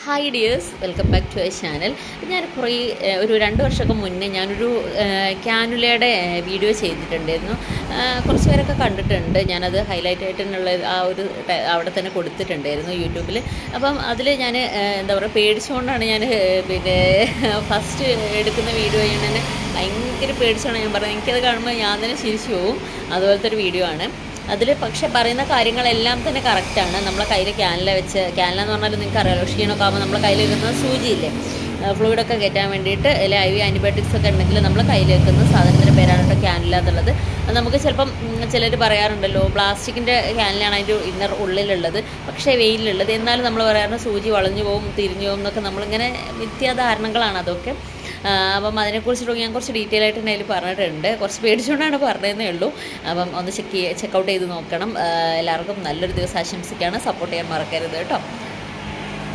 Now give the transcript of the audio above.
Hi dears, welcome back to I channel. ഞാൻ ഒരു 2 വർഷമൊക്കെ മുന്നേ ഞാനൊരു ക്യാനുലയുടെ വീഡിയോ ചെയ്തിട്ടുണ്ടായിരുന്നു. കുറച്ച് പേരൊക്കെ കണ്ടിട്ടുണ്ട്. ഞാനത് ഹൈലൈറ്റ് ആയിട്ടുള്ള അവിടെ തന്നെ കൊടുത്തിട്ടുണ്ടായിരുന്നു യൂട്യൂബിൽ. അപ്പം അതിൽ ഞാൻ എന്താ പറയുക, പേടിച്ചുകൊണ്ടാണ് ഞാൻ പിന്നെ ഫസ്റ്റ് എടുക്കുന്ന വീഡിയോ ചെയ്യണതിന് ഭയങ്കര പേടിച്ചാണ് ഞാൻ പറയുന്നത്. എനിക്കത് കാണുമ്പോൾ ഞാൻ തന്നെ ചിരിച്ചു പോവും. അതുപോലത്തെ ഒരു വീഡിയോ ആണ്. അതിൽ പക്ഷേ പറയുന്ന കാര്യങ്ങളെല്ലാം തന്നെ കറക്റ്റാണ്. നമ്മളെ കയ്യിൽ ക്യാനില എന്ന് പറഞ്ഞാൽ നിങ്ങൾക്ക് അറിയാലോ, ക്ഷീണമൊക്കെ ആകുമ്പോൾ നമ്മളെ കയ്യിൽ വെക്കുന്ന സൂചിയില്ലേ, ഫ്ലൂയിഡൊക്കെ കയറ്റാൻ വേണ്ടിയിട്ട്, അല്ലെങ്കിൽ IV ആൻറ്റിബയോട്ടിക്സ് ഒക്കെ ഉണ്ടെങ്കിൽ നമ്മൾ കയ്യിൽ വെക്കുന്ന സാധനത്തിൻ്റെ പേരാണ് കേട്ടോ ക്യാനില എന്നുള്ളത്. അത് നമുക്ക് ചിലപ്പം ചിലർ പറയാറുണ്ടല്ലോ, പ്ലാസ്റ്റിക്കിൻ്റെ ക്യാനിലാണ് അതിൻ്റെ ഇന്നർ ഉള്ളിലുള്ളത്, പക്ഷേ വെയിലുള്ളത്. എന്നാലും നമ്മൾ പറയാറുണ്ട് സൂചി വളഞ്ഞു പോകും, തിരിഞ്ഞു പോകും എന്നൊക്കെ. നമ്മളിങ്ങനെ മിഥ്യാധാരണകളാണ് അതൊക്കെ. അപ്പം അതിനെക്കുറിച്ചിട്ട് ഞാൻ കുറച്ച് ഡീറ്റെയിൽ ആയിട്ട് തന്നെ അതിൽ പറഞ്ഞിട്ടുണ്ട്. കുറച്ച് പേടിച്ചുകൊണ്ടാണ് പറഞ്ഞതേ ഉള്ളൂ. അപ്പം ഒന്ന് ചെക്കൗട്ട് ചെയ്ത് നോക്കണം. എല്ലാവർക്കും നല്ലൊരു ദിവസം ആശംസിക്കുകയാണ്. സപ്പോർട്ട് ചെയ്യാൻ മറക്കരുത് കേട്ടോ.